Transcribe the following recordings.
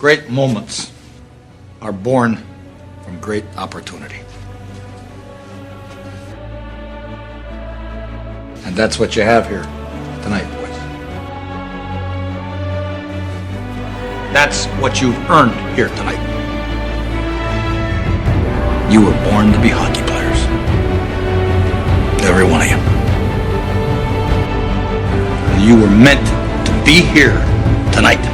Great moments are born from great opportunity. And that's what you have here tonight, boys. That's what you've earned here tonight. You were born to be hockey players. Every one of you. You were meant to be here tonight.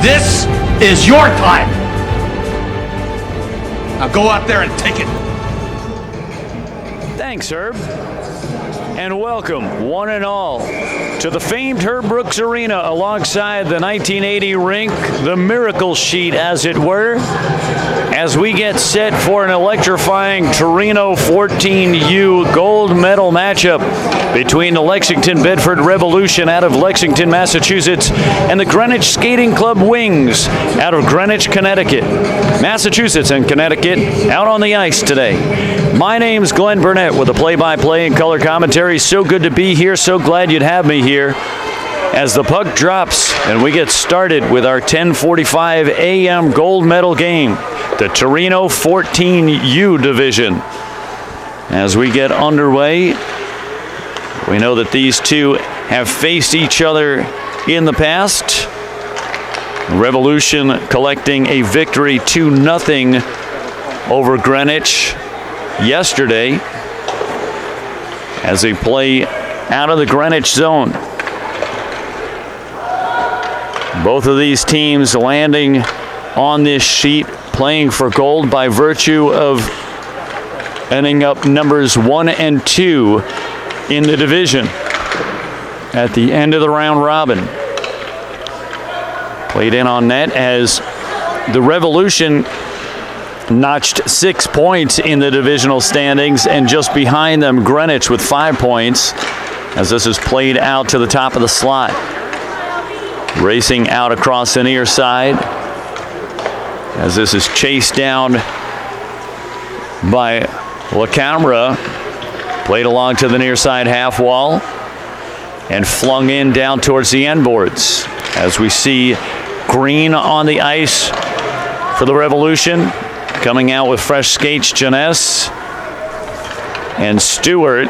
This is your time. Now go out there and take it. Thanks, Herb. And welcome, one and all, to the famed Herb Brooks Arena alongside the 1980 rink, the Miracle Sheet, as it were, as we get set for an electrifying Torino 14U gold medal matchup between the Lexington Bedford Revolution out of Lexington, Massachusetts, and the Greenwich Skating Club Wings out of Greenwich, Connecticut. Massachusetts and Connecticut out on the ice today. My name's Glenn Burnett with the play-by-play and color commentary. So good to be here. So glad you'd have me here as the puck drops and we get started with our 10:45 a.m. gold medal game, the Torino 14U division. As we get underway, we know that these two have faced each other in the past. Revolution collecting a victory 2-0 over Greenwich yesterday as they play out of the Greenwich zone. Both of these teams landing on this sheet, playing for gold by virtue of ending up numbers 1 and 2 in the division at the end of the round robin. Played in on net as the Revolution notched 6 points in the divisional standings, and just behind them Greenwich with 5 points as this is played out to the top of the slot. Racing out across the near side as this is chased down by LaCamera, played along to the near side half wall and flung in down towards the end boards as we see Green on the ice for the Revolution. Coming out with fresh skates, Janess and Stewart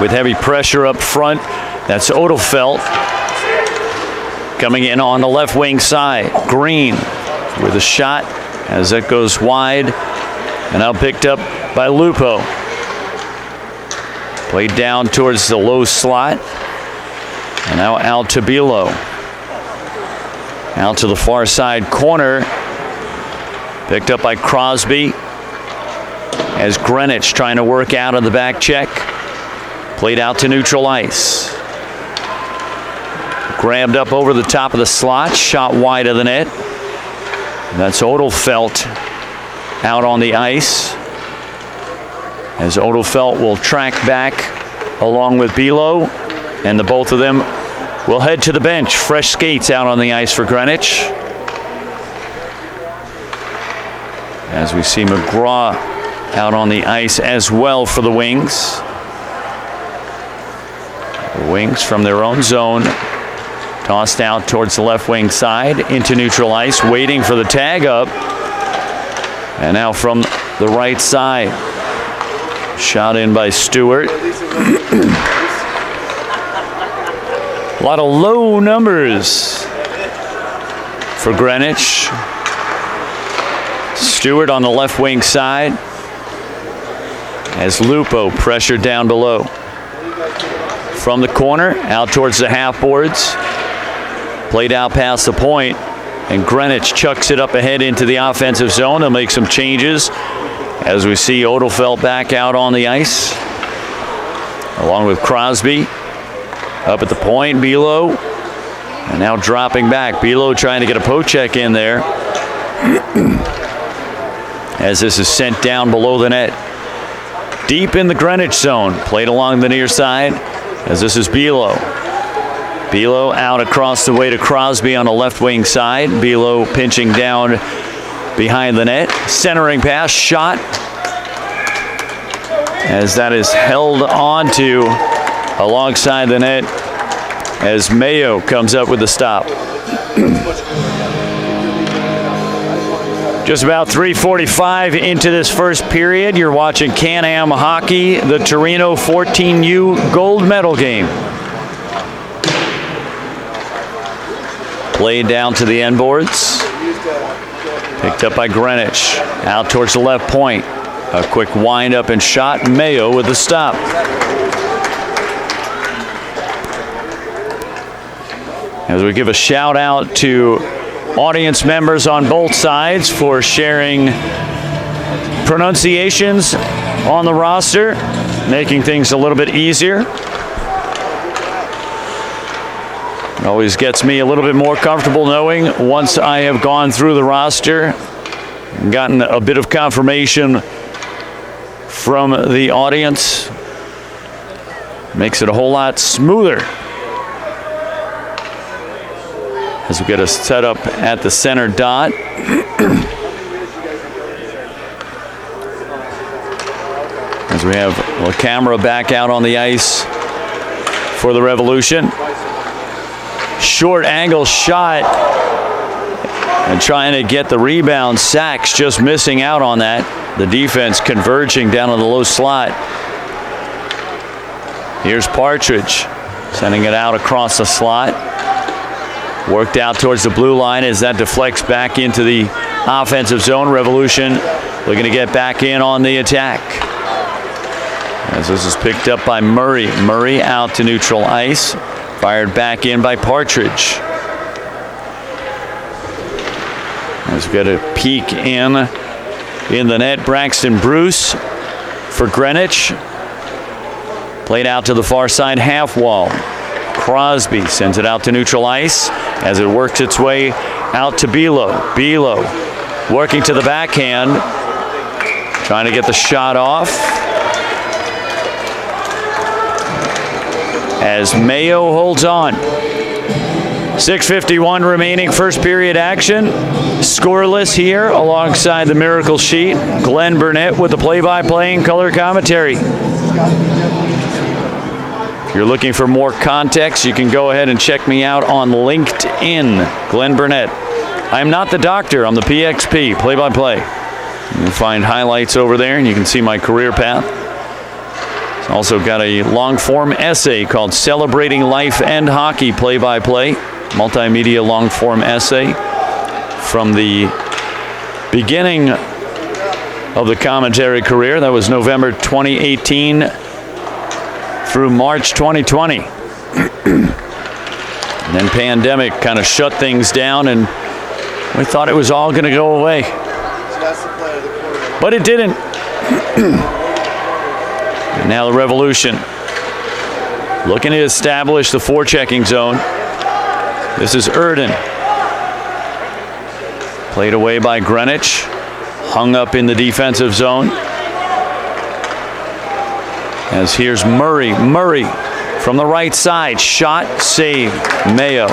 with heavy pressure up front. That's Odelfelt coming in on the left wing side. Green with a shot as that goes wide and now picked up by Lupo. Played down towards the low slot and now out to Bilo. Out to the far side corner. Picked up by Crosby as Greenwich trying to work out of the back check. Played out to neutral ice. Grabbed up over the top of the slot, shot wide of the net. That's Odelfelt out on the ice as Odelfelt will track back along with Bilo, and the both of them will head to the bench. Fresh skates out on the ice for Greenwich. As we see McGraw out on the ice as well for the Wings. The Wings from their own zone. Tossed out towards the left wing side into neutral ice, waiting for the tag up. And now from the right side. Shot in by Stewart. A lot of low numbers for Greenwich. Stewart on the left wing side as Lupo pressured down below. From the corner out towards the half boards. Played out past the point, and Greenwich chucks it up ahead into the offensive zone. They'll make some changes as we see Odelfelt back out on the ice along with Crosby. Up at the point, Bilo, and now dropping back. Bilo trying to get a poke check in there as this is sent down below the net. Deep in the Greenwich zone, played along the near side as this is Bilo. Bilo out across the way to Crosby on the left wing side. Bilo pinching down behind the net. Centering pass, shot as that is held onto alongside the net as Mayo comes up with the stop. Just about 3:45 into this first period. You're watching CANAM hockey, the Torino 14U gold medal game. Played down to the end boards. Picked up by Greenwich. Out towards the left point. A quick wind up and shot. Mayo with the stop. As we give a shout out to audience members on both sides for sharing pronunciations on the roster, making things a little bit easier. It always gets me a little bit more comfortable knowing once I have gone through the roster, gotten a bit of confirmation from the audience, makes it a whole lot smoother. As we get a setup at the center dot. As we have the camera back out on the ice for the Revolution. Short angle shot and trying to get the rebound. Sachs just missing out on that. The defense converging down on the low slot. Here's Partridge sending it out across the slot. Worked out towards the blue line as that deflects back into the offensive zone. Revolution looking to get back in on the attack. As this is picked up by Murray. Murray out to neutral ice. Fired back in by Partridge. As we get a peek in the net, Braxton Bruce for Greenwich. Played out to the far side half wall. Crosby sends it out to neutral ice as it works its way out to Bilo. Bilo working to the backhand, trying to get the shot off. As Mayo holds on. 6:51 remaining, first period action. Scoreless here alongside the Miracle Sheet. Glenn Burnett with the play-by-play and color commentary. If you're looking for more context, you can go ahead and check me out on LinkedIn. Glenn Burnett. I'm not the doctor, I'm the PXP, play-by-play. You'll find highlights over there and you can see my career path. Also got a long-form essay called Celebrating Life and Hockey Play-by-Play. Multimedia long-form essay from the beginning of the commentary career. That was November 2018 through March 2020. And then pandemic kind of shut things down and we thought it was all going to go away. But it didn't. Now the Revolution looking to establish the forechecking zone. This is Erden. Played away by Greenwich. Hung up in the defensive zone. As here's Murray. Murray from the right side. Shot, save, Mayo.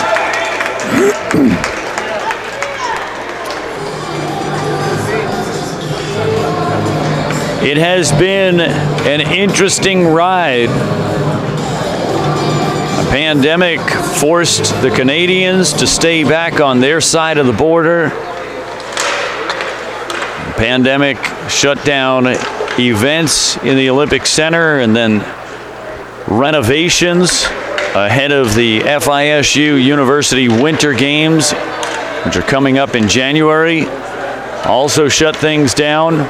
It has been an interesting ride. A pandemic forced the Canadians to stay back on their side of the border. The pandemic shut down events in the Olympic Center and then renovations ahead of the FISU University Winter Games, which are coming up in January. Also shut things down.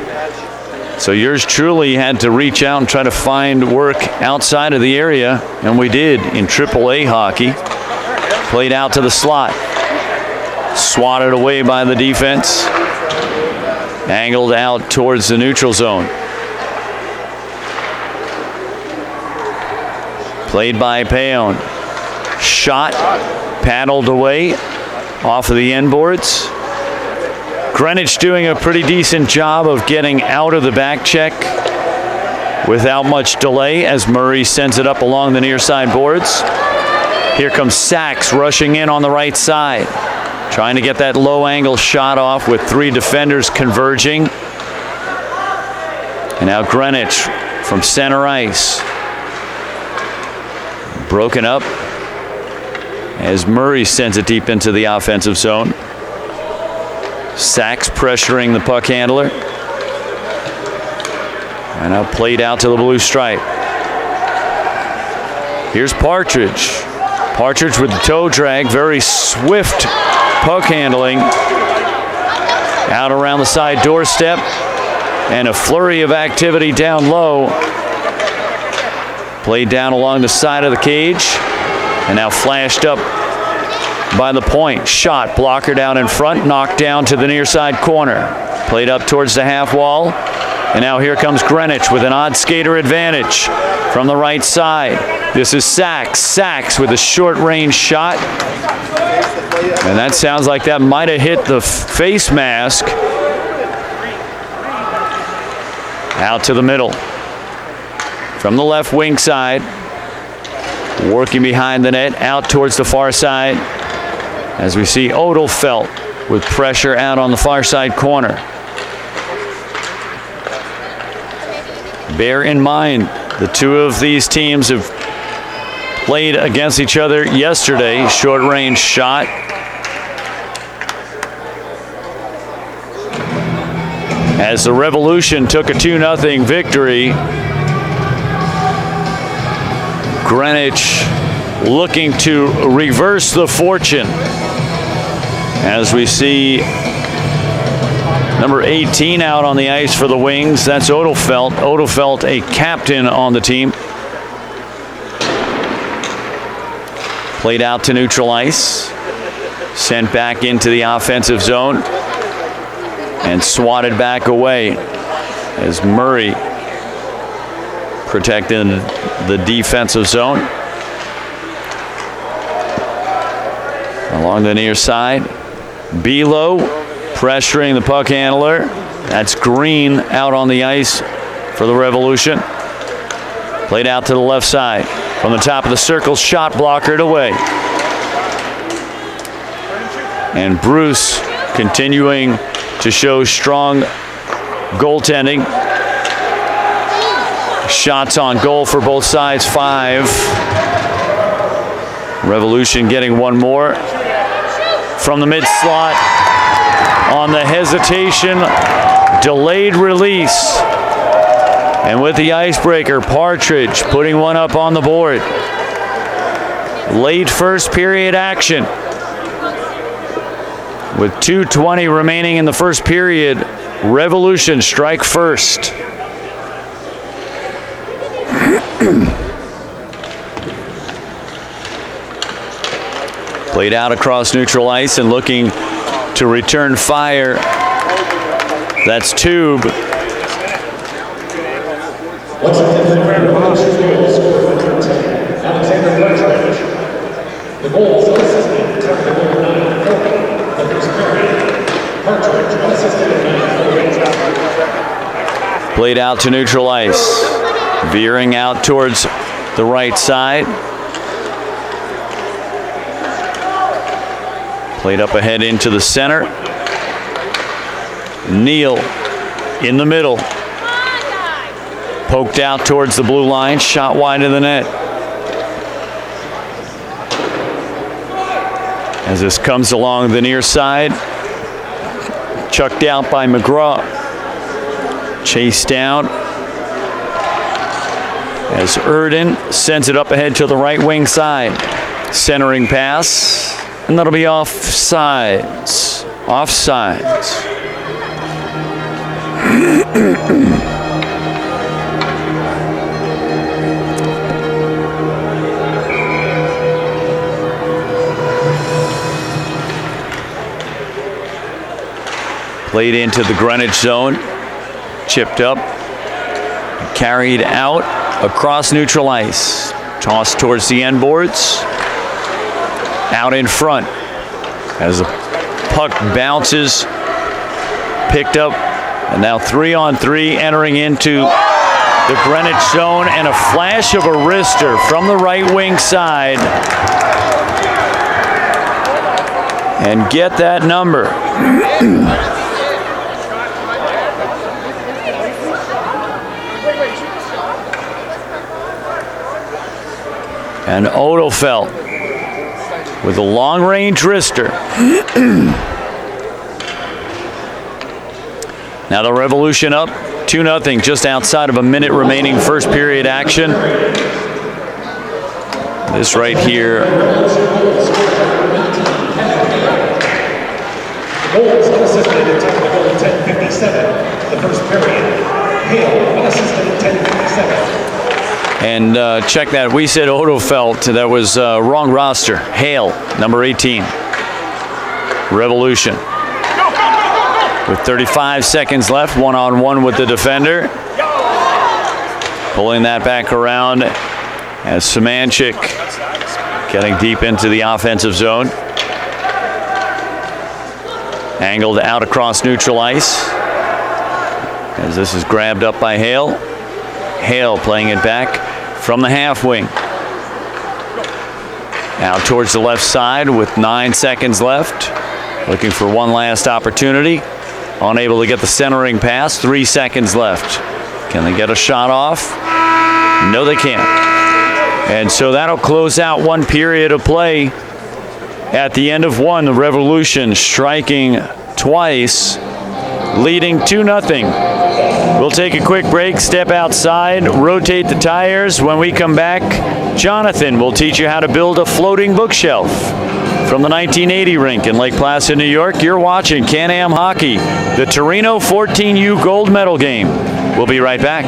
So yours truly had to reach out and try to find work outside of the area, and we did in AAA hockey. Played out to the slot. Swatted away by the defense. Angled out towards the neutral zone. Played by Payon. Shot, paddled away off of the end boards. Greenwich doing a pretty decent job of getting out of the back check without much delay as Murray sends it up along the near side boards. Here comes Sachs rushing in on the right side, trying to get that low angle shot off with three defenders converging. And now Greenwich from center ice. Broken up as Murray sends it deep into the offensive zone. Sachs pressuring the puck handler. And now played out to the blue stripe. Here's Partridge. Partridge with the toe drag. Very swift puck handling. Out around the side doorstep. And a flurry of activity down low. Played down along the side of the cage. And now flashed up by the point. Shot. Blocker down in front. Knocked down to the near side corner. Played up towards the half wall. And now here comes Greenwich with an odd skater advantage from the right side. This is Sachs. Sachs with a short range shot. And that sounds like that might have hit the face mask. Out to the middle. From the left wing side. Working behind the net. Out towards the far side. As we see Odelfelt with pressure out on the far side corner. Bear in mind, the two of these teams have played against each other yesterday. Short range shot. As the Revolution took a 2-0 victory, Greenwich looking to reverse the fortune. As we see number 18 out on the ice for the Wings. That's Odelfelt. Odelfelt, a captain on the team. Played out to neutral ice. Sent back into the offensive zone. And swatted back away as Murray protecting the defensive zone. Along the near side. Below pressuring the puck handler. That's Green out on the ice for the Revolution. Played out to the left side. From the top of the circle, shot blockered away. And Bruce continuing to show strong goaltending. Shots on goal for both sides, 5. Revolution getting one more. From the mid slot. On the hesitation, delayed release. And with the icebreaker, Partridge putting one up on the board. Late first period action. With 2:20 remaining in the first period, Revolution strike first. Played out across neutral ice and looking to return fire. That's Tube. Played out to neutral ice. Veering out towards the right side. Played up ahead into the center. Neal in the middle. Poked out towards the blue line. Shot wide of the net. As this comes along the near side. Chucked out by McGraw. Chased down. As Erden sends it up ahead to the right wing side. Centering pass. And that'll be offsides. Offsides. Played into the Greenwich zone. Chipped up. Carried out across neutral ice. Tossed towards the end boards. Out in front as the puck bounces, picked up, and now 3-on-3 entering into the Greenwich zone, and a flash of a wrister from the right wing side. And get that number. And Odelfelt with a long-range wrister. Now the Revolution up 2-0, just outside of a minute remaining first period action. This right here. Goals unassisted at time of goal 10:57. The first period. Hale unassisted at 10:57. And check that. We said Odofelt. That was wrong roster. Hale, number 18. Revolution. With 35 seconds left, one-on-one with the defender. Pulling that back around as Szymanczyk getting deep into the offensive zone. Angled out across neutral ice as this is grabbed up by Hale. Hale playing it back from the half wing. Now towards the left side with 9 seconds left. Looking for one last opportunity. Unable to get the centering pass. 3 seconds left. Can they get a shot off? No, they can't. And so that'll close out one period of play. At the end of one, the Revolution striking twice, leading 2-0. We'll take a quick break, step outside, rotate the tires. When we come back, Jonathan will teach you how to build a floating bookshelf. From the 1980 rink in Lake Placid, New York, you're watching CANAM Hockey, the Torino 14U gold medal game. We'll be right back.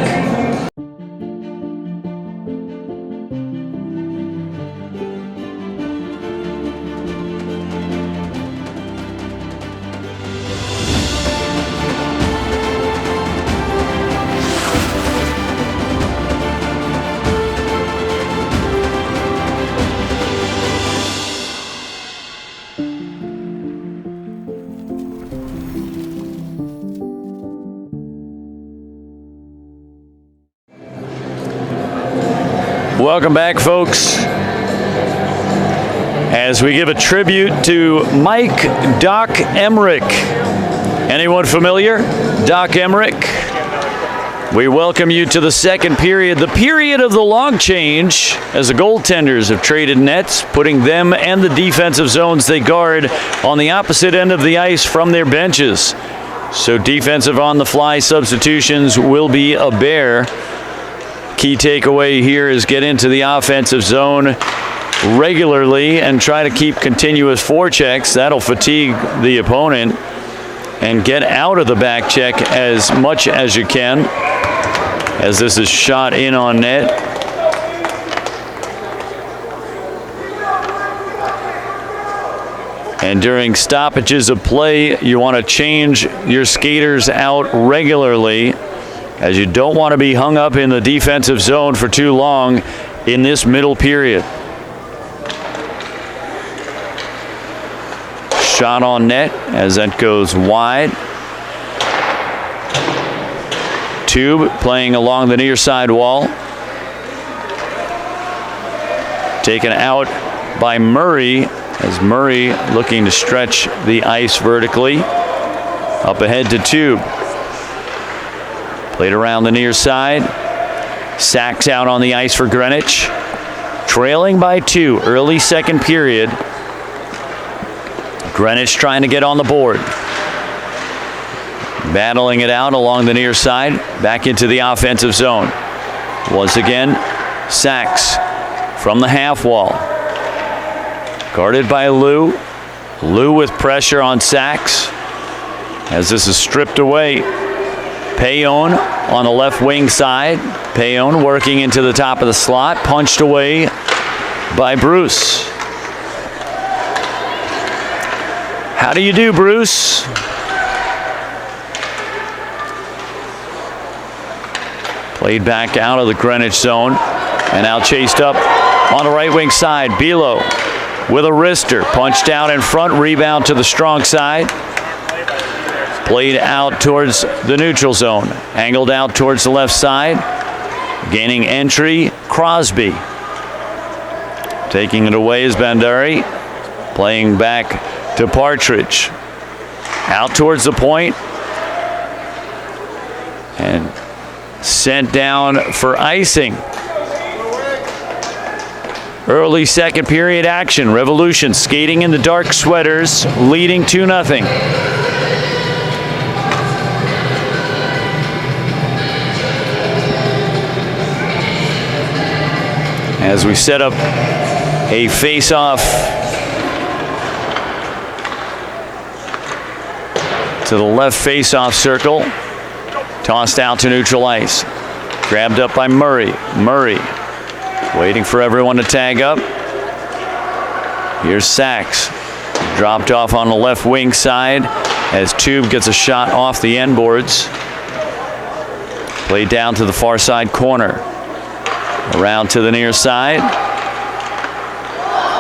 Welcome back, folks, as we give a tribute to Mike Doc Emmerich. Anyone familiar? Doc Emmerich. We welcome you to the second period, the period of the long change, as the goaltenders have traded nets, putting them and the defensive zones they guard on the opposite end of the ice from their benches. So defensive on-the-fly substitutions will be a bear. Key takeaway here is get into the offensive zone regularly and try to keep continuous forechecks. That'll fatigue the opponent. And get out of the back check as much as you can, as this is shot in on net. And during stoppages of play, you want to change your skaters out regularly, as you don't want to be hung up in the defensive zone for too long in this middle period. Shot on net as that goes wide. Tube playing along the near side wall. Taken out by Murray, as Murray looking to stretch the ice vertically. Up ahead to Tube. Played around the near side. Sacks out on the ice for Greenwich. Trailing by 2, early second period. Greenwich trying to get on the board. Battling it out along the near side. Back into the offensive zone. Once again, Sacks from the half wall. Guarded by Lou. Lou with pressure on Sacks, as this is stripped away. Payon on the left wing side. Payon working into the top of the slot. Punched away by Bruce. How do you do, Bruce? Played back out of the Greenwich zone. And now chased up on the right wing side. Bilo with a wrister. Punched out in front. Rebound to the strong side. Played out towards the neutral zone. Angled out towards the left side. Gaining entry, Crosby. Taking it away is Bandari. Playing back to Partridge. Out towards the point. And sent down for icing. Early second period action. Revolution skating in the dark sweaters, leading 2-0. As we set up a face-off to the left face-off circle. Tossed out to neutral ice. Grabbed up by Murray. Murray waiting for everyone to tag up. Here's Sachs. Dropped off on the left wing side as Tube gets a shot off the end boards. Played down to the far side corner. Around to the near side.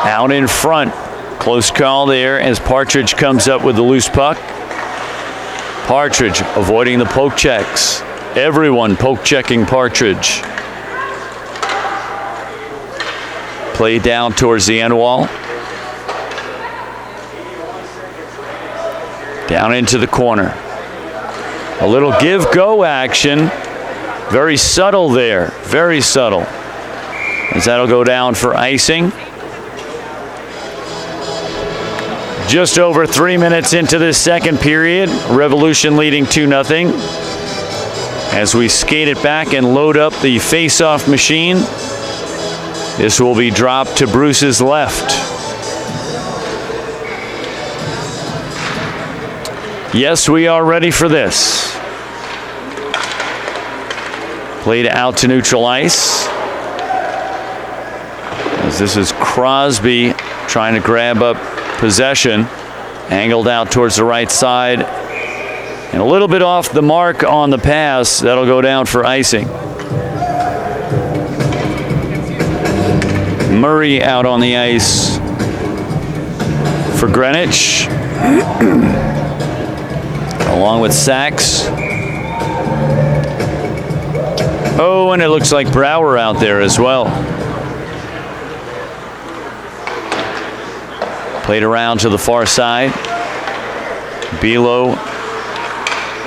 Out in front. Close call there as Partridge comes up with the loose puck. Partridge avoiding the poke checks. Everyone poke checking Partridge. Play down towards the end wall. Down into the corner. A little give-go action. Very subtle there. Very subtle. As that'll go down for icing. Just over 3 minutes into this second period. Revolution leading 2-0. As we skate it back and load up the face-off machine. This will be dropped to Bruce's left. Yes, we are ready for this. Played out to neutral ice. As this is Crosby trying to grab up possession. Angled out towards the right side. And a little bit off the mark on the pass. That'll go down for icing. Murray out on the ice for Greenwich. Along with Sachs. Oh, and it looks like Brower out there as well. Played around to the far side. Bilo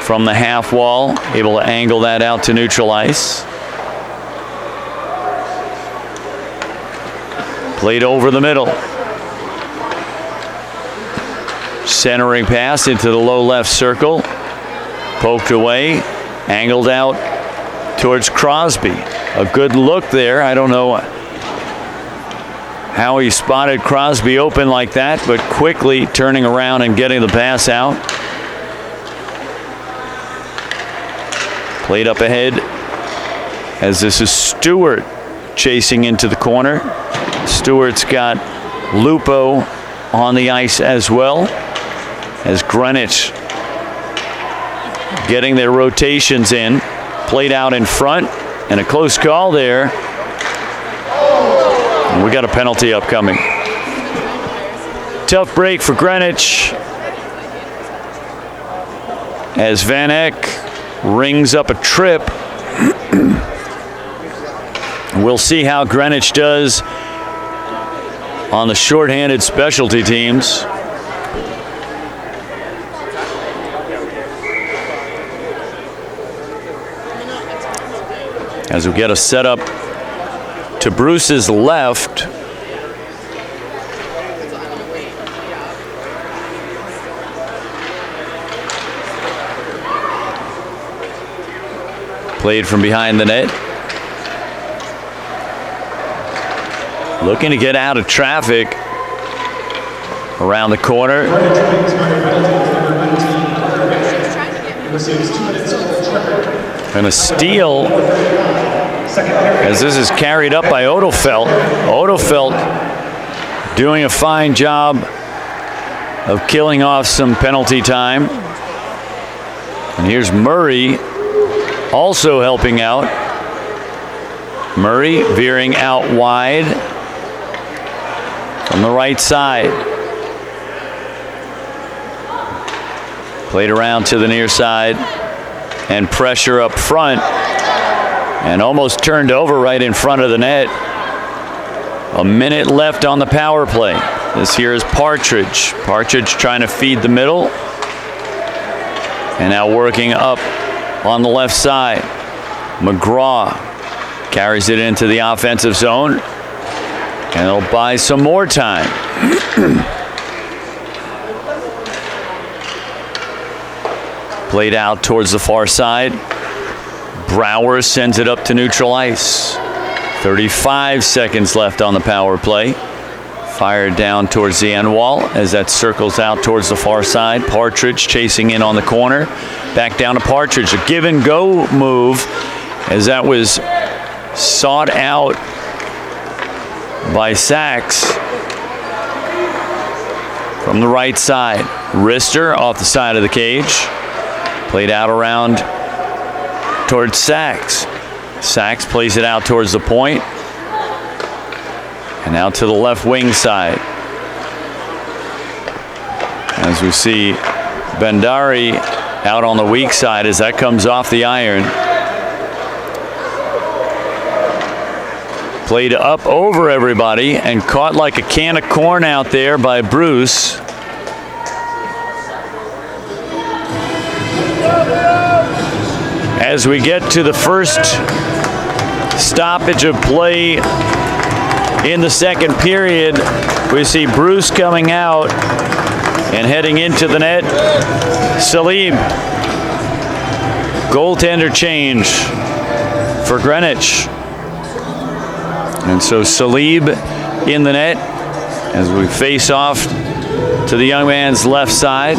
from the half wall, able to angle that out to neutral ice. Played over the middle. Centering pass into the low left circle. Poked away, angled out towards Crosby. A good look there. I don't know how he spotted Crosby open like that, but quickly turning around and getting the pass out. Played up ahead as this is Stewart chasing into the corner. Stewart's got Lupo on the ice as well, as Greenwich getting their rotations in. Played out in front, and a close call there. And we got a penalty upcoming. Tough break for Greenwich as Van Eck rings up a trip. We'll see how Greenwich does on the shorthanded specialty teams. As we get a setup to Bruce's left. Played from behind the net. Looking to get out of traffic around the corner. And a steal as this is carried up by Odefelt. Odefelt doing a fine job of killing off some penalty time. And here's Murray also helping out. Murray veering out wide from the right side. Played around to the near side and pressure up front and almost turned over right in front of the net. A minute left on the power play. This here is Partridge. Partridge trying to feed the middle and now working up on the left side. McGraw carries it into the offensive zone And it'll buy some more time. Played out towards the far side. Brower sends it up to neutral ice. 35 seconds left on the power play. Fired down towards the end wall as that circles out towards the far side. Partridge chasing in on the corner. Back down to Partridge. A give and go move as that was sought out by Sachs from the right side. Rister off the side of the cage. Played out around towards Sachs. Sachs plays it out towards the point. And out to the left wing side. As we see Bendari out on the weak side as that comes off the iron. Played up over everybody and caught like a can of corn out there by Bruce. As we get to the first stoppage of play in the second period, we see Bruce coming out and heading into the net. Salib. Goaltender change for Greenwich. And so Salib in the net as we face off to the young man's left side.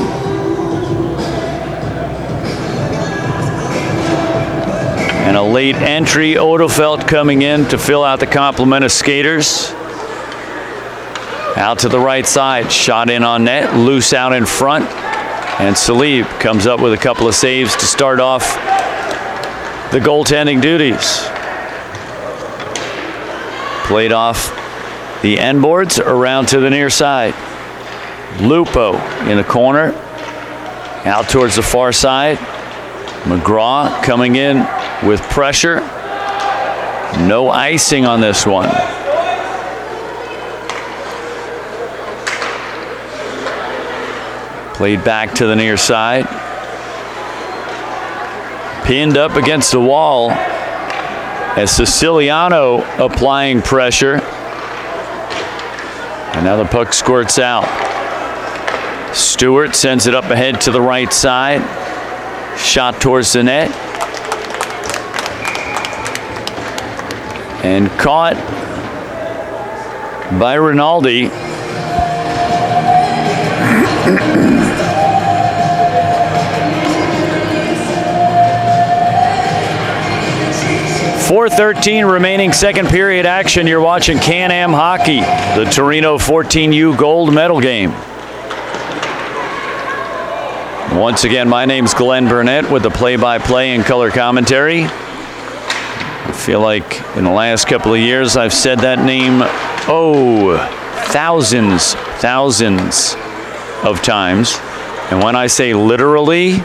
And a late entry, Odefelt coming in to fill out the complement of skaters. Out to the right side, shot in on net, loose out in front. And Salib comes up with a couple of saves to start off the goaltending duties. Played off the end boards around to the near side. Lupo in the corner, out towards the far side. McGraw coming in with pressure. No icing on this one. Played back to the near side. Pinned up against the wall as Siciliano applying pressure. And now the puck squirts out. Stewart sends it up ahead to the right side. Shot towards the net. And caught by Rinaldi. .413 remaining second period action. You're watching CANAM Hockey, the Torino 14U gold medal game. Once again, my name's Glenn Burnett with the play-by-play and color commentary. I feel like in the last couple of years I've said that name, thousands of times. And when I say literally,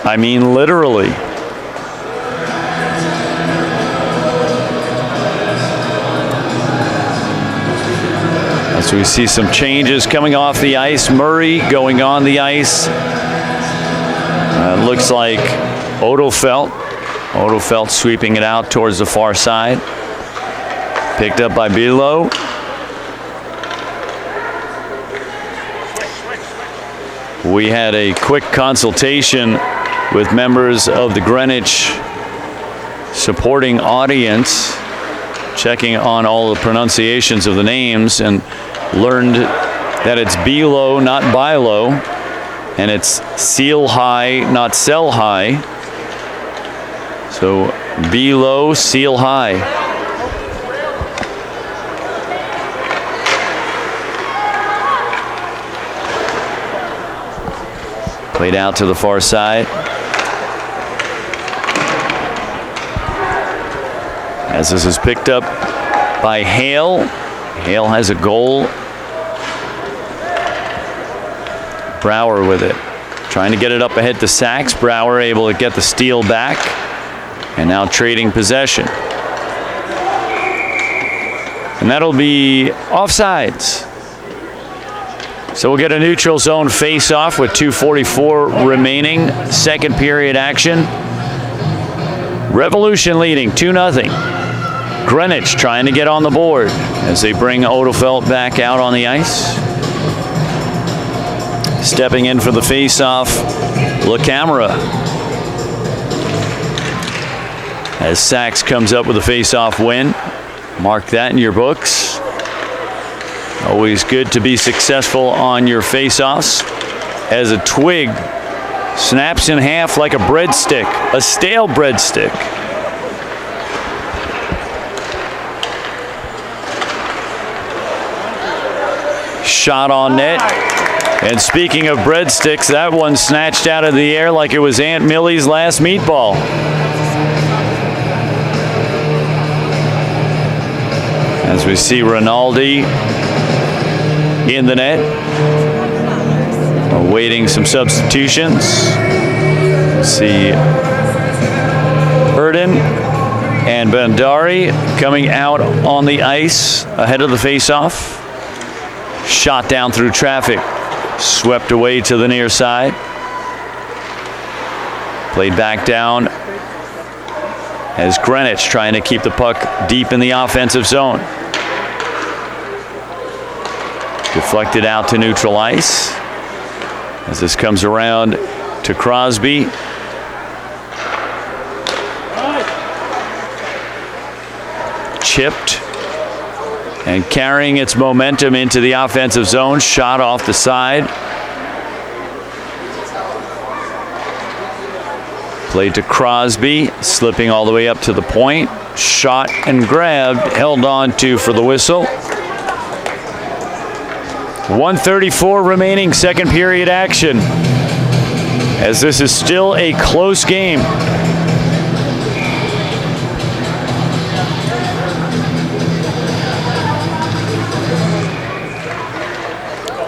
I mean literally. So we see some changes coming off the ice. Murray going on the ice. Looks like Odefelt. Odefelt sweeping it out towards the far side. Picked up by Bilo. We had a quick consultation with members of the Greenwich supporting audience, checking on all the pronunciations of the names, and learned that it's Bilo, not Bilo, and it's Seal High, not Sell High. So Bilo, Seal High. Played out to the far side. As this is picked up by Hale. Hale has a goal. Brower with it. Trying to get it up ahead to Sachs. Brower able to get the steal back. And now trading possession. And that'll be offsides. So we'll get a neutral zone face-off with 2:44 remaining. Second period action. Revolution leading 2-0. Greenwich trying to get on the board as they bring Odefeld back out on the ice. Stepping in for the face-off, LaCamera. As Sachs comes up with a face-off win. Mark that in your books. Always good to be successful on your face-offs. As a twig snaps in half like a breadstick, a stale breadstick. Shot on net. And speaking of breadsticks, that one snatched out of the air like it was Aunt Millie's last meatball. As we see Rinaldi in the net, awaiting some substitutions. See Erden and Bandari coming out on the ice ahead of the faceoff. Shot down through traffic, swept away to the near side. Played back down as Greenwich trying to keep the puck deep in the offensive zone. Deflected out to neutral ice as this comes around to Crosby. Chipped and carrying its momentum into the offensive zone. Shot off the side. Played to Crosby, slipping all the way up to the point. Shot and grabbed, held on to for the whistle. 1:34 remaining, second period action. As this is still a close game.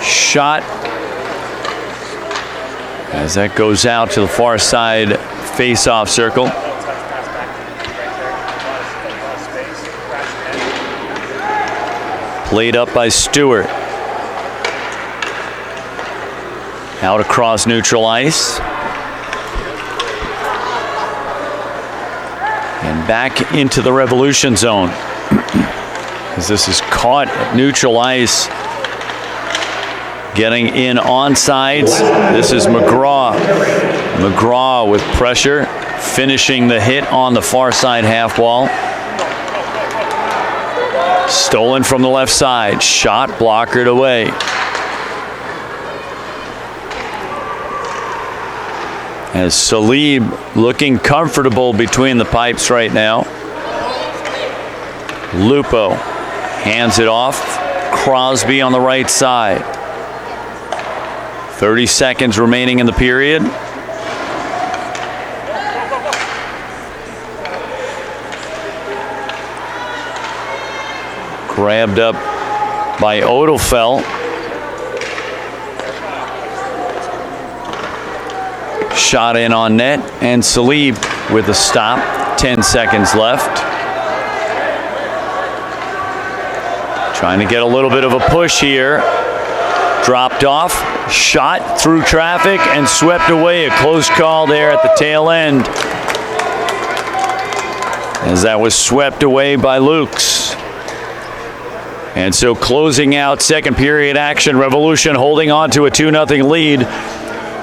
Shot as that goes out to the far side face-off circle. Played up by Stewart. Out across neutral ice. And back into the Revolution zone. As this is caught at neutral ice. Getting in on sides. This is McGraw. McGraw with pressure. Finishing the hit on the far side half wall. Stolen from the left side. Shot blockered away. As Salib looking comfortable between the pipes right now. Lupo hands it off. Crosby on the right side. 30 seconds remaining in the period. Grabbed up by Odefeld. Shot in on net, and Salib with a stop. 10 seconds left. Trying to get a little bit of a push here. Dropped off, shot through traffic, and swept away. A close call there at the tail end. As that was swept away by Lukes. And so closing out second period action, Revolution holding on to a 2-0 lead.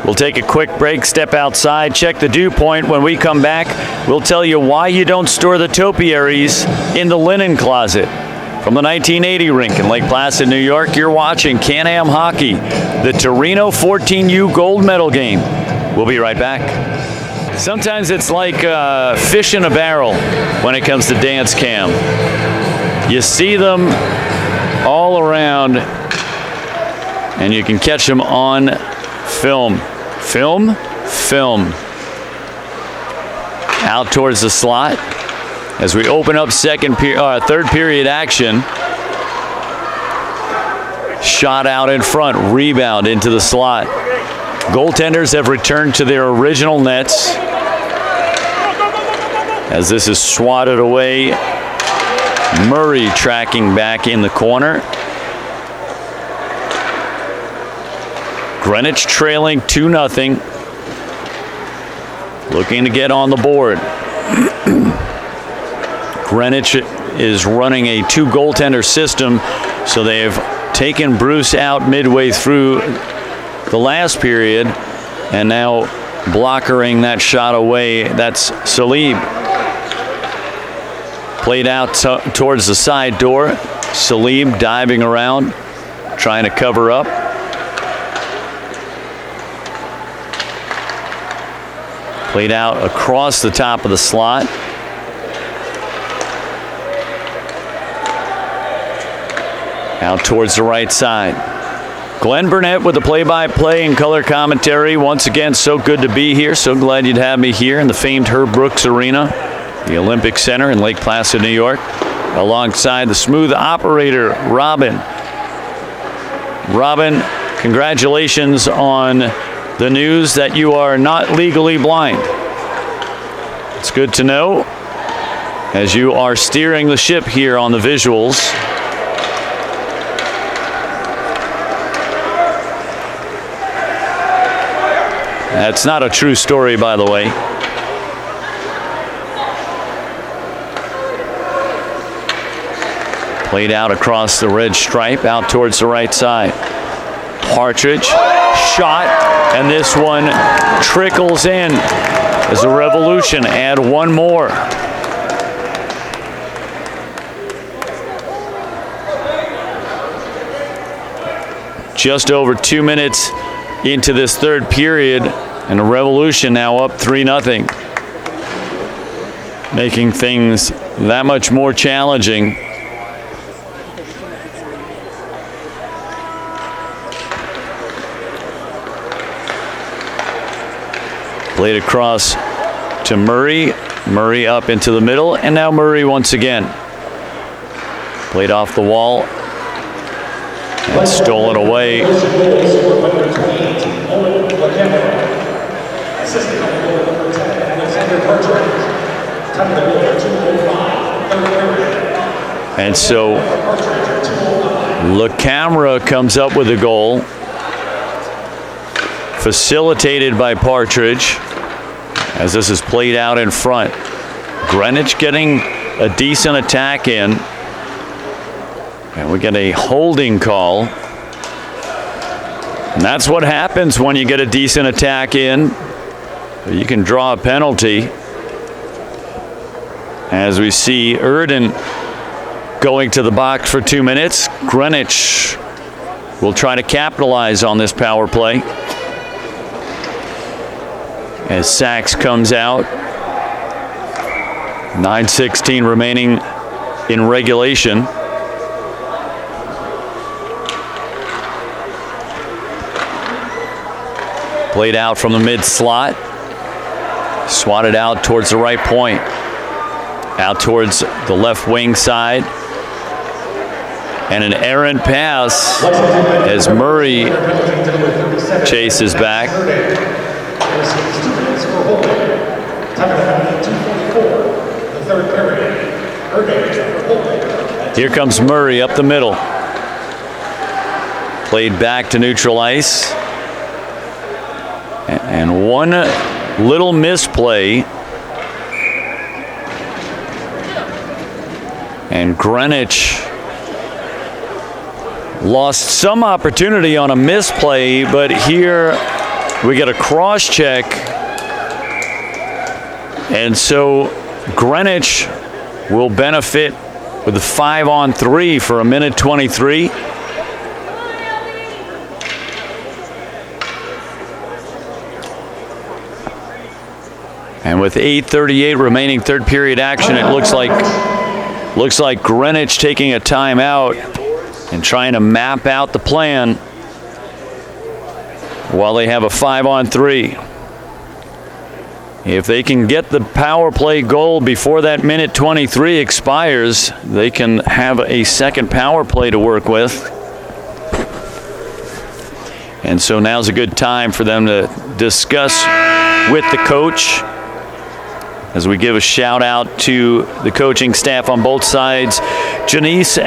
We'll take a quick break, step outside, check the dew point. When we come back, we'll tell you why you don't store the topiaries in the linen closet. From the 1980 rink in Lake Placid, New York, you're watching CANAM Hockey, the Torino 14U gold medal game. We'll be right back. Sometimes it's like fish in a barrel when it comes to dance cam. You see them all around, and you can catch them on film. Film. Out towards the slot. As we open up third period action. Shot out in front, rebound into the slot. Goaltenders have returned to their original nets. As this is swatted away. Murray tracking back in the corner. Greenwich trailing 2-0. Looking to get on the board. Greenwich is running a 2-goaltender system, so they've taken Bruce out midway through the last period, and now blockering that shot away. That's Salib. Played out towards the side door. Salib diving around, trying to cover up. Played out across the top of the slot. Out towards the right side. Glenn Burnett with the play-by-play and color commentary. Once again, so good to be here. So glad you'd have me here in the famed Herb Brooks Arena, the Olympic Center in Lake Placid, New York, alongside the smooth operator, Robin. Robin, congratulations on the news that you are not legally blind. It's good to know as you are steering the ship here on the visuals. That's not a true story, by the way. Played out across the red stripe, out towards the right side. Partridge, shot, and this one trickles in as a Revolution add one more. Just over 2 minutes into this third period, and the Revolution now up 3-0, making things that much more challenging. Played across to Murray. Murray up into the middle, and now Murray once again. Played off the wall and stolen away. And so LaCamera comes up with a goal, facilitated by Partridge, as this is played out in front. Greenwich getting a decent attack in, and we get a holding call. And that's what happens when you get a decent attack in. You can draw a penalty. As we see Erden going to the box for 2 minutes. Greenwich will try to capitalize on this power play. As Sachs comes out. 9:16 remaining in regulation. Played out from the mid slot. Swatted out towards the right point. Out towards the left wing side. And an errant pass as Murray chases back. Here comes Murray up the middle. Played back to neutral ice. And one little misplay. And Greenwich lost some opportunity on a misplay, but here we get a cross check. And so Greenwich will benefit with a 5-on-3 for 1:23. And with 8:38 remaining third period action, it looks like Greenwich taking a timeout and trying to map out the plan while they have a 5-on-3. If they can get the power play goal before that 1:23 expires, they can have a second power play to work with. And so now's a good time for them to discuss with the coach, as we give a shout out to the coaching staff on both sides. Janice,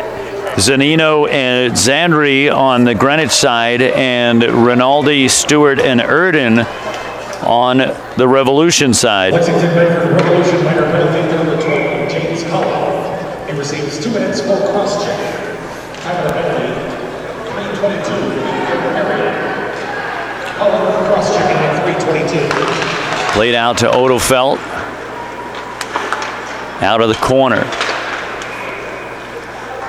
Zanino, and Zandri on the Greenwich side, and Rinaldi, Stewart, and Erden on the Revolution side. Lexington Bedford Revolution minor penalty number 12, James Collins. He receives 2 minutes for cross-check. Time of the penalty, 3:22 for the third period. Oliver cross-checking at 3:22. Played out to Odofelt. Out of the corner.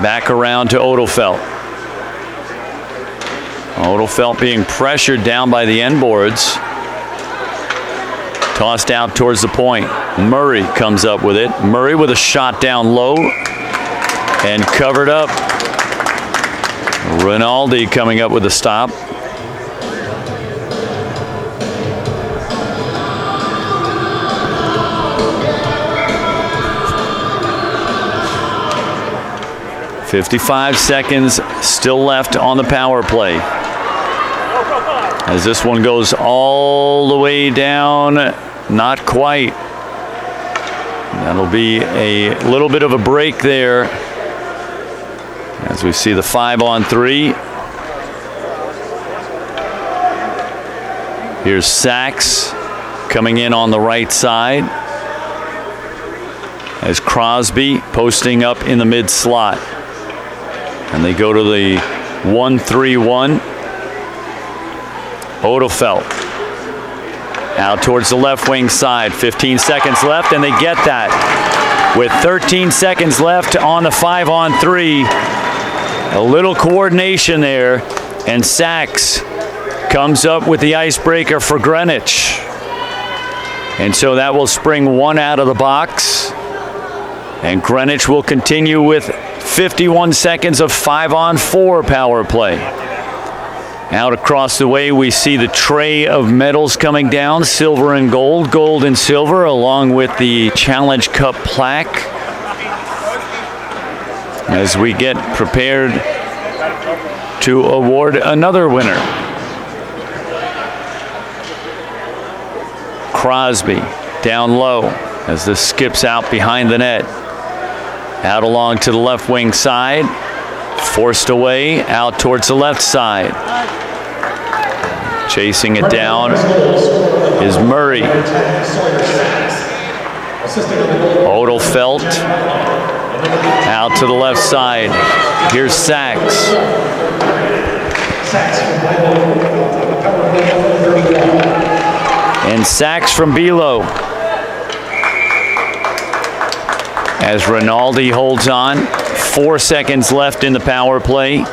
Back around to Odofelt. Odofelt being pressured down by the end boards. Tossed out towards the point. Murray comes up with it. Murray with a shot down low and covered up. Rinaldi coming up with a stop. .55 seconds still left on the power play. As this one goes all the way down, not quite. That'll be a little bit of a break there as we see the 5-on-3. Here's Sachs coming in on the right side as Crosby posting up in the mid slot. And they go to the 1-3-1. Odofelt out towards the left wing side. 15 seconds left, and they get that. With 13 seconds left on the 5-on-3. A little coordination there, and Sachs comes up with the icebreaker for Greenwich. And so that will spring one out of the box. And Greenwich will continue with 51 seconds of 5-on-4 power play. Out across the way, we see the tray of medals coming down, silver and gold, gold and silver, along with the Challenge Cup plaque. As we get prepared to award another winner. Crosby down low as this skips out behind the net. Out along to the left wing side. Forced away, out towards the left side. Chasing it down is Murray. Odofelt out to the left side. Here's Sachs. And Sachs from below. As Rinaldi holds on. 4 seconds left in the power play.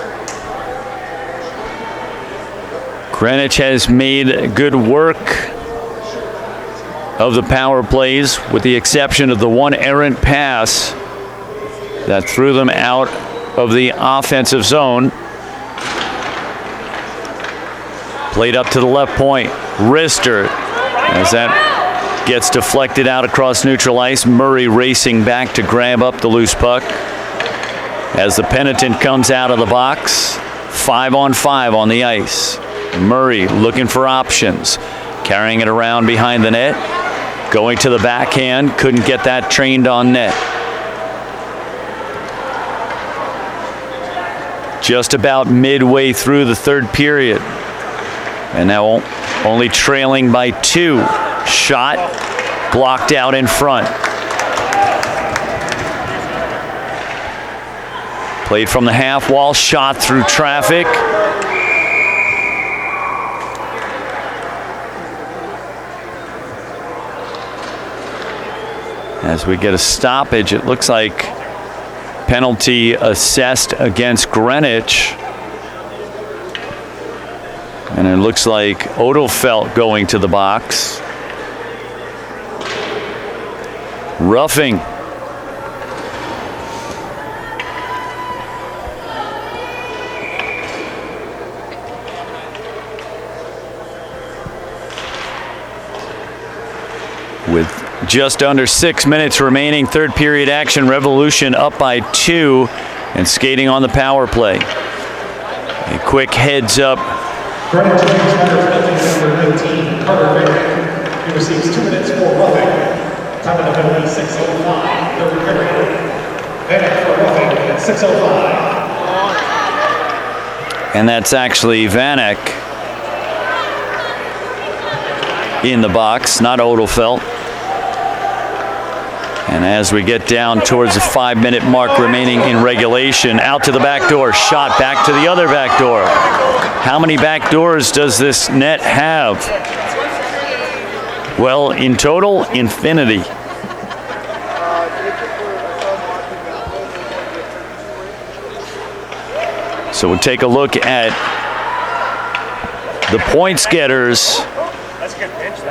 Greenwich has made good work of the power plays, with the exception of the one errant pass that threw them out of the offensive zone. Played up to the left point. Rister, as that gets deflected out across neutral ice. Murray racing back to grab up the loose puck. As the penitent comes out of the box, 5-on-5 on the ice. Murray looking for options, carrying it around behind the net, going to the backhand, couldn't get that trained on net. Just about midway through the third period, and now only trailing by 2. Shot blocked out in front. Played from the half wall, shot through traffic. As we get a stoppage, it looks like penalty assessed against Greenwich. And it looks like Odofelt going to the box. Roughing. With just under 6 minutes remaining, third period action, Revolution up by 2 and skating on the power play. A quick heads up. Greenwich number 19, Carter Vanek. He receives 2 minutes for roughing. Time of the penalty, 6:05, third period. Vanek for roughing at 6:05. And that's actually Vanek in the box, not Odofelt. And as we get down towards the 5-minute mark remaining in regulation, out to the back door, shot back to the other back door. How many back doors does this net have? Well, in total, infinity. So we'll take a look at the points getters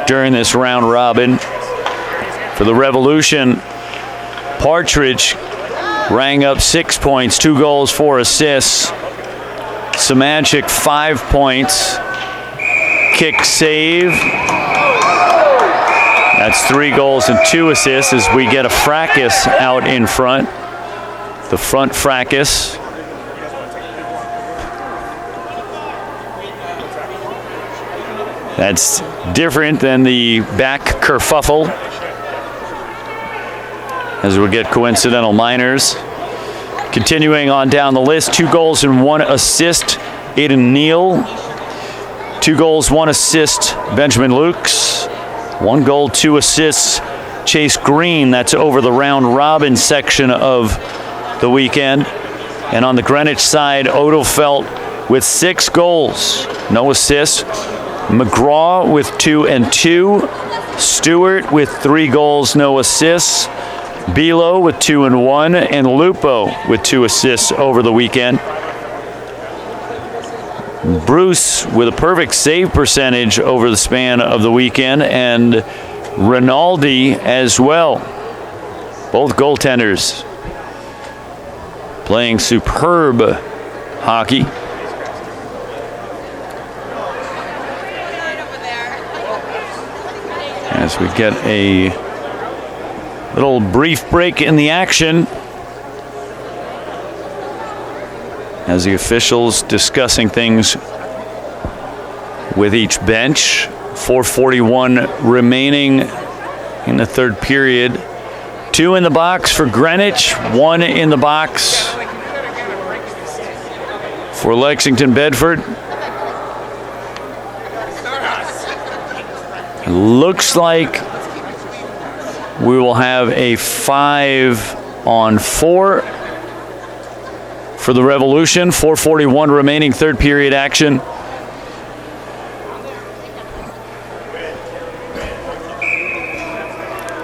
during this round robin. For the Revolution, Partridge rang up 6 points, 2 goals, 4 assists. Samancic 5 points. Kick save. That's 3 goals and 2 assists as we get a fracas out in front. The front fracas. That's different than the back kerfuffle, as we get coincidental minors. Continuing on down the list, 2 goals and 1 assist, Aiden Neal. 2 goals, 1 assist, Benjamin Lukes. 1 goal, 2 assists, Chase Green. That's over the round robin section of the weekend. And on the Greenwich side, Odelfelt with 6 goals, no assists. McGraw with 2 and 2. Stewart with 3 goals, no assists. Bilo with 2 and 1, and Lupo with 2 assists over the weekend. Bruce with a perfect save percentage over the span of the weekend, and Rinaldi as well. Both goaltenders playing superb hockey. As we get a little brief break in the action as the officials discussing things with each bench. 4:41 remaining in the third period. 2 in the box for Greenwich, 1 in the box for Lexington Bedford. Looks like we will have a 5-on-4 for the Revolution. 4:41 remaining, third period action.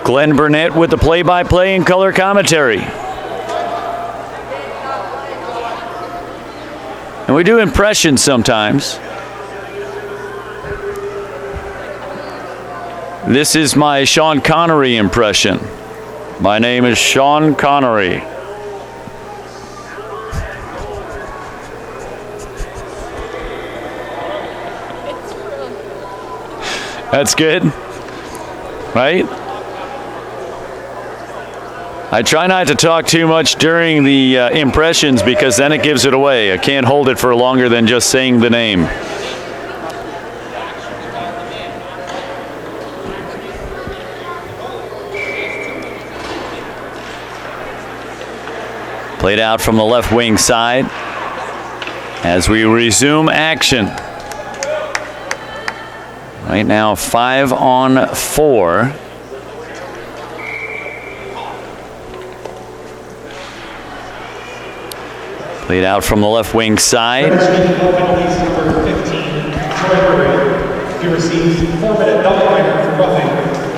Glenn Burnett with the play-by-play and color commentary. And we do impressions sometimes. This is my Sean Connery impression. My name is Sean Connery. That's good, right? I try not to talk too much during the impressions because then it gives it away. I can't hold it for longer than just saying the name. Played out from the left wing side as we resume action. Right now, 5-on-4. Played out from the left wing side. He receives 4-minute double minor for roughing.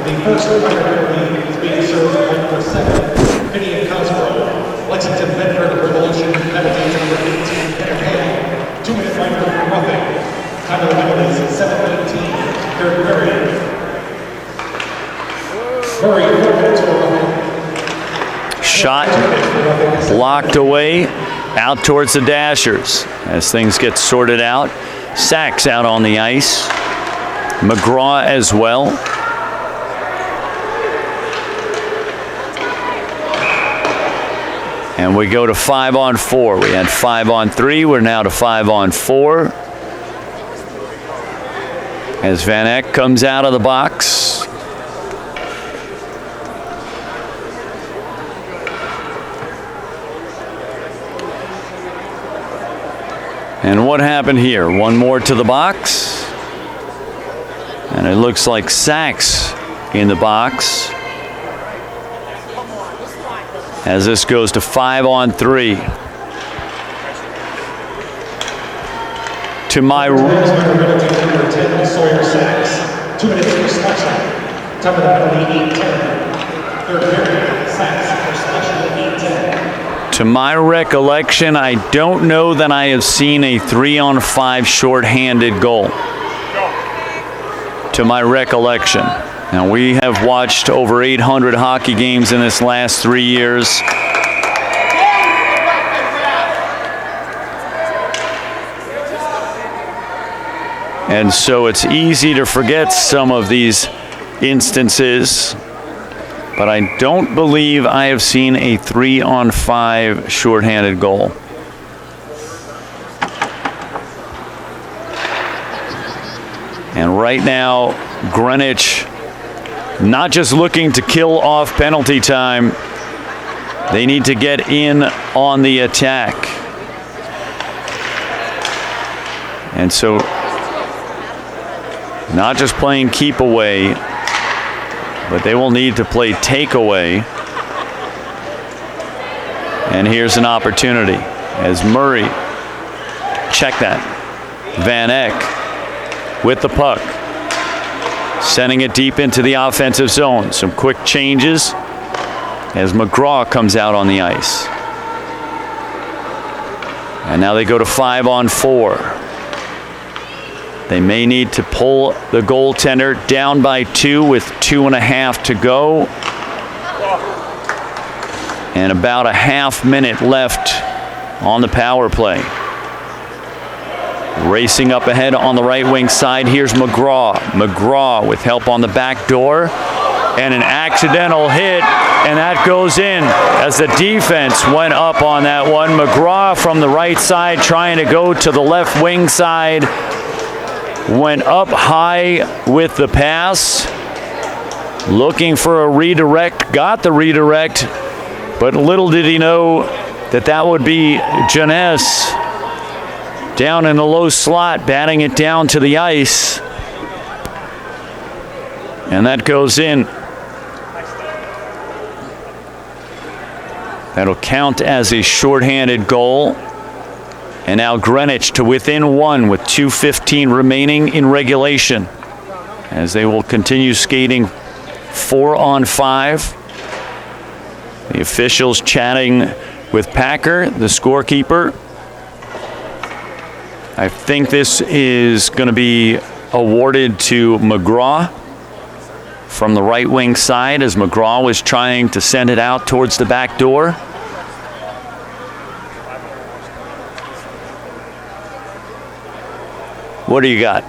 The first penalty is being served for 7. Vinny and Cosgrove. Lexington Bedford Revolution penalty number 18. Penalty. 2-minute minor for roughing. Time of the penalties 7:19. Third period. Murray 4 minutes for roughing. Shot blocked away out towards the Dashers as things get sorted out. Sachs out on the ice. McGraw as well. And we go to 5-on-4. We had 5-on-3. We're now to 5-on-4. As Van Eck comes out of the box. And what happened here? One more to the box. And it looks like Sachs in the box. as this goes to 5-on-3. To my Number 10, Sawyer Sachs. 2 minutes for selection. Time of the penalty, 8-10. Third period, Sachs for selection, 8-10. To my recollection, I don't know that I have seen a 3-on-5 shorthanded goal. To my recollection. Now, we have watched over 800 hockey games in this last 3 years. And so it's easy to forget some of these instances, but I don't believe I have seen a 3-on-5 shorthanded goal. And right now, Greenwich not just looking to kill off penalty time, they need to get in on the attack. And so, not just playing keep away, but they will need to play take away. And here's an opportunity as Murray, check that, Van Eck with the puck, sending it deep into the offensive zone. Some quick changes as McGraw comes out on the ice. And now they go to 5-on-4. They may need to pull the goaltender down by 2 with 2.5 to go. And about a half minute left on the power play. Racing up ahead on the right wing side, here's McGraw. McGraw with help on the back door. And an accidental hit, and that goes in as the defense went up on that one. McGraw from the right side trying to go to the left wing side. Went up high with the pass, looking for a redirect, got the redirect, but little did he know that that would be Janess down in the low slot, batting it down to the ice. And that goes in. That'll count as a shorthanded goal. And now Greenwich to within 1 with 2:15 remaining in regulation, as they will continue skating 4-on-5. The officials chatting with Packer, the scorekeeper. I think this is going to be awarded to McGraw from the right wing side, as McGraw was trying to send it out towards the back door. What do you got?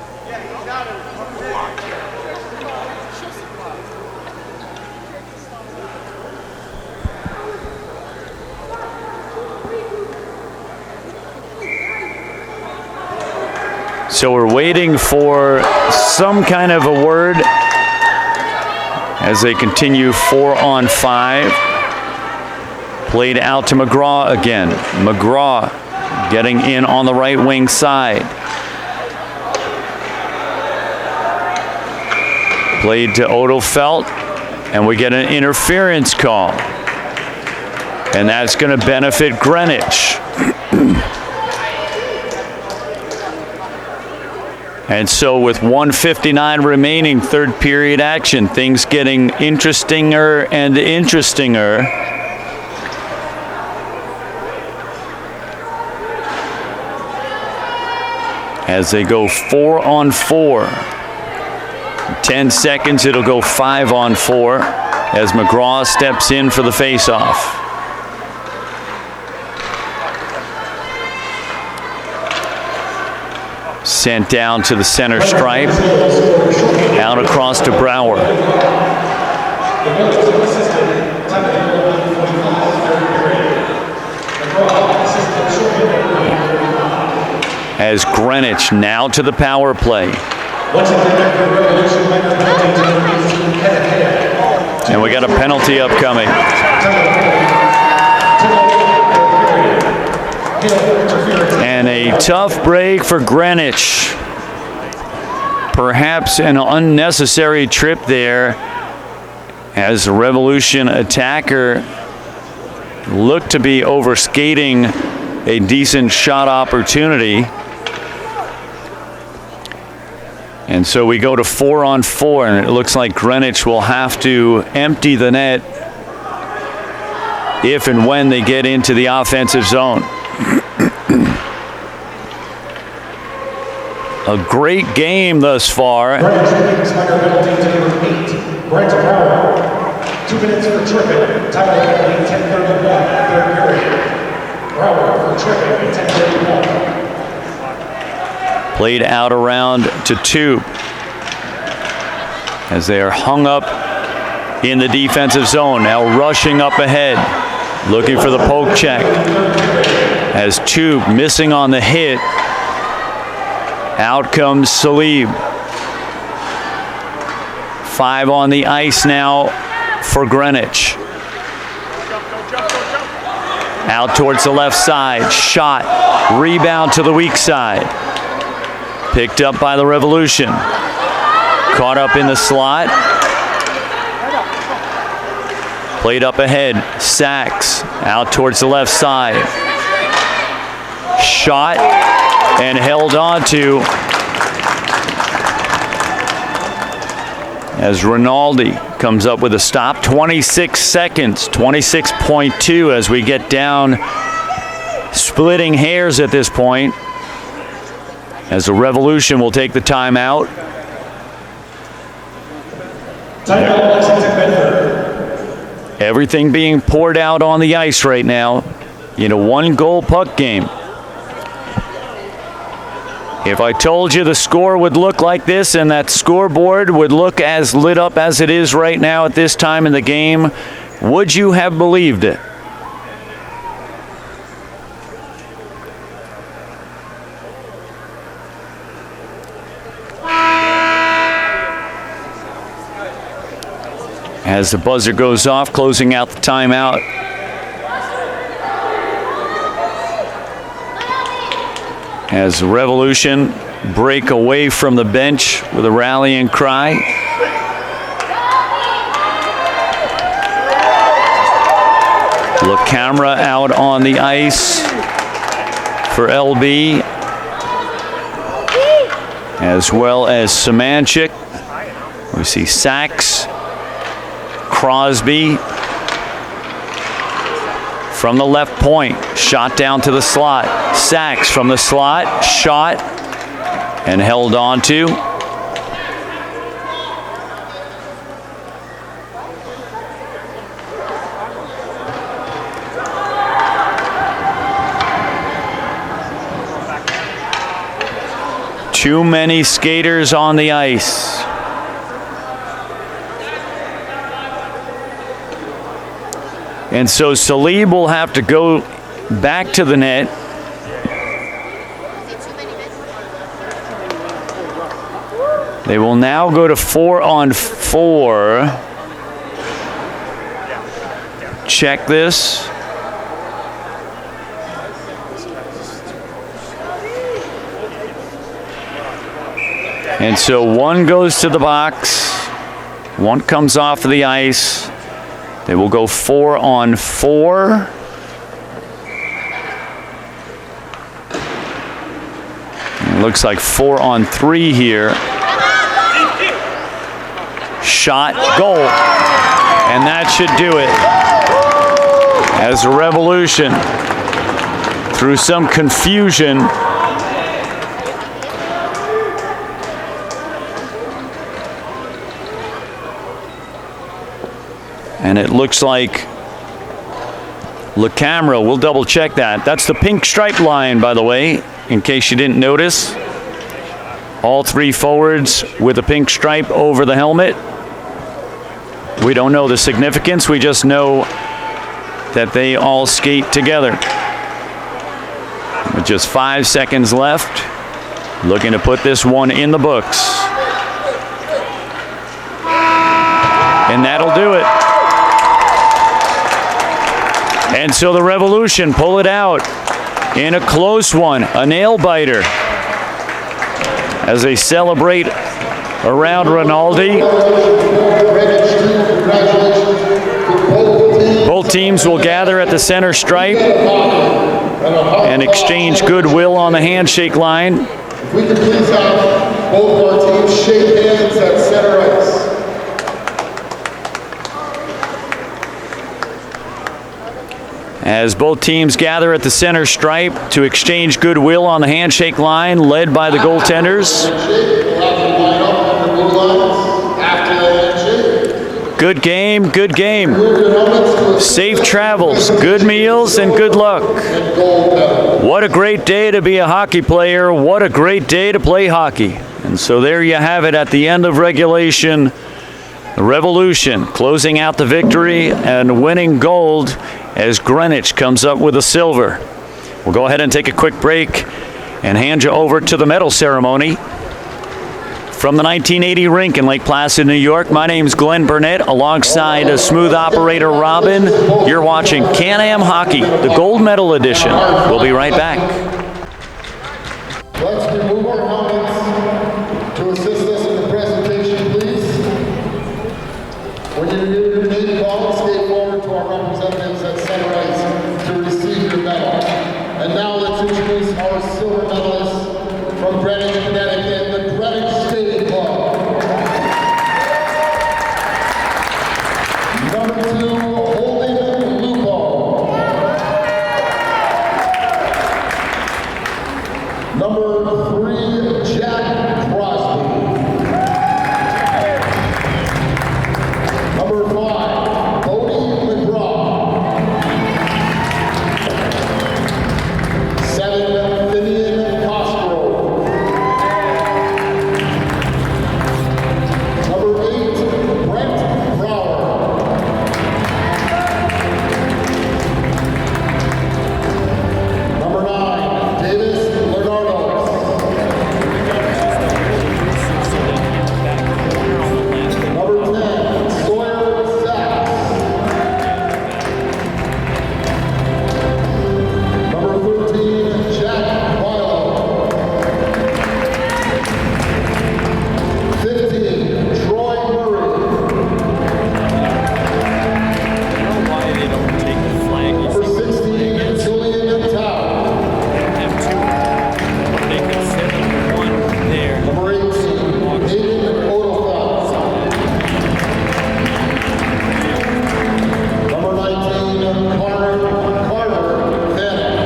So we're waiting for some kind of a word as they continue 4-on-5. Played out to McGraw again. McGraw getting in on the right wing side. Played to Odo Felt, and we get an interference call. And that's going to benefit Greenwich. And so with 1:59 remaining, third period action, things getting interestinger and interestinger. As they go 4-on-4. 10 seconds, it'll go 5-on-4 as McGraw steps in for the faceoff. Sent down to the center stripe, out across to Brower. As Greenwich now to the power play. And we got a penalty upcoming. And a tough break for Greenwich. Perhaps an unnecessary trip there, as the Revolution attacker looked to be overskating a decent shot opportunity. And so we go to 4-on-4, and it looks like Greenwich will have to empty the net if and when they get into the offensive zone. A great game thus far. Greenwich minor penalty to number 8, Brent Brower. 2 minutes for tripping. Time of penalty 10:31, third period. Brower for tripping, 10:31. Played out around to 2 as they are hung up in the defensive zone. Now rushing up ahead, looking for the poke check. As Tube missing on the hit. Out comes Salib. 5 on the ice now for Greenwich. Out towards the left side. Shot. Rebound to the weak side. Picked up by the Revolution. Caught up in the slot. Played up ahead. Sachs out towards the left side. Shot and held on to as Rinaldi comes up with a stop. 26 seconds, 26.2 as we get down, splitting hairs at this point, as the Revolution will take the timeout. Timeout, Lexington, Bedford. Everything being poured out on the ice right now in a 1-goal puck game. If I told you the score would look like this and that scoreboard would look as lit up as it is right now at this time in the game, would you have believed it? As the buzzer goes off, closing out the timeout. As the Revolution break away from the bench with a rallying cry. LaCamera out on the ice for LB, as well as Semanchik. We see Sachs, Crosby from the left point, shot down to the slot. Sachs from the slot, shot and held on to. Too many skaters on the ice. And so Salib will have to go back to the net. They will now go to 4-on-4. Check this. And so one goes to the box, one comes off of the ice. They will go 4-on-4. It looks like 4-on-3 here. Shot, goal. And that should do it. As a Revolution, through some confusion, and it looks like LaCamera, we'll double check that. That's the pink stripe line, by the way, in case you didn't notice. All 3 forwards with a pink stripe over the helmet. We don't know the significance, we just know that they all skate together. With just 5 seconds left, looking to put this one in the books. And that'll do it. And so the Revolution pull it out in a close one, a nail-biter, as they celebrate around Rinaldi. Both teams will gather at the center stripe and exchange goodwill on the handshake line. If we could please have both our teams shake hands at center ice. As both teams gather at the center stripe to exchange goodwill on the handshake line, led by the goaltenders. Good game, good game. Safe travels, good meals, and good luck. What a great day to be a hockey player. What a great day to play hockey. And so there you have it at the end of regulation. The Revolution closing out the victory and winning gold as Greenwich comes up with a silver. We'll go ahead and take a quick break and hand you over to the medal ceremony. From the 1980 rink in Lake Placid, New York, my name's Glenn Burnett alongside a smooth operator Robin. You're watching CANAM Hockey, the gold medal edition. We'll be right back. Let's remove our helmets to assist us in the presentation, please. When you hear your name called, skate forward to our representatives at center ice to receive your medal. And now let's introduce our silver medalists from Greenwich, Connecticut, the Greenwich Skating Club. Number 2, Holding Lupo. Number 3, Jack Crosby. Number 5, Bodie McGraw. 7, Vivian Cosgrove. Number 8, Brent Brower. Number 9, Davis Leonardo. Number 10, Sawyer Sachs. Number 13, Jack Milo. 15, Troy Murray. Number 16, Julian Tao. Number 18, Hayden Odofeld. Number 19, Carter Bennett.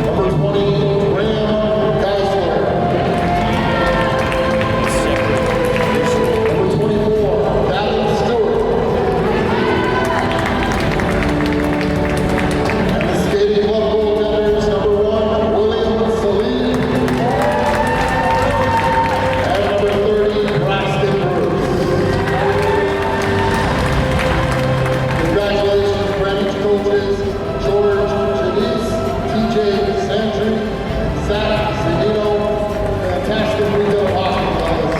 Number 20, Graham Geisler. Number 24, Gavin Stewart. And the skating club goaltenders, number 1, William Salim. And number 30, Braxton Bruce. Congratulations, Greenwich coaches, George Janice, TJ Sandry, Zach Zanino. Fantastic weekend of hockey, fellas.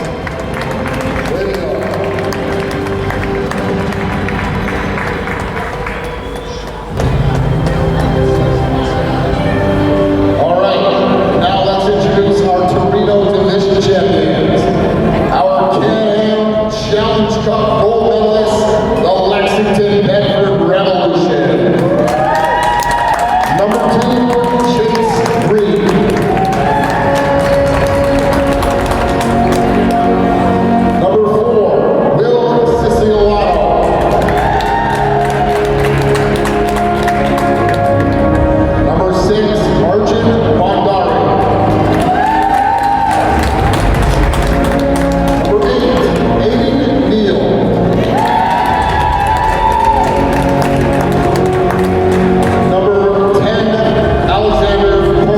Way to go. All right, now let's introduce our Torino Division champions. Our CANAM Challenge Cup gold medalists, the Lexington Bedford Revolution. Number 2, Chase Green. Number 4, Will Siciliano. Number 6, Arjun Bhandari. Number 8, Aiden Neal. Number 10, Alexander Porter.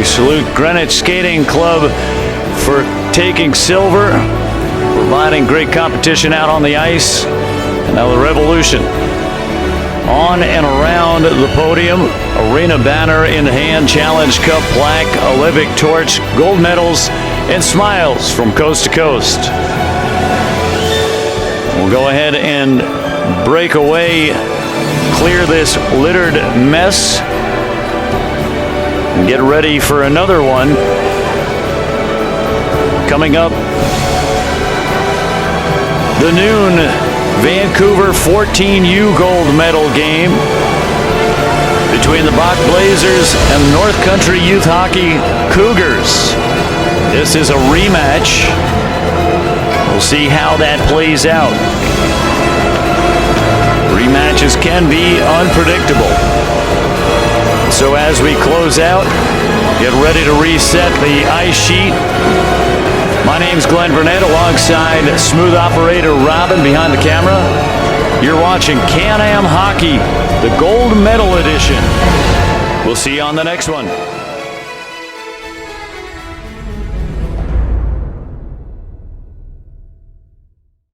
We salute Greenwich Skating Club for taking silver, providing great competition out on the ice. And now the Revolution. On and around the podium, arena banner in hand, Challenge Cup plaque, Olympic torch, gold medals, and smiles from coast to coast. We'll go ahead and break away, clear this littered mess, and get ready for another one. Coming up, the noon Vancouver 14U gold medal game between the Bach Blazers and the North Country Youth Hockey Cougars. This is a rematch. We'll see how that plays out. Rematches can be unpredictable. So as we close out, get ready to reset the ice sheet. My name's Glenn Burnett alongside smooth operator Robin behind the camera. You're watching CANAM Hockey, the gold medal edition. We'll see you on the next one.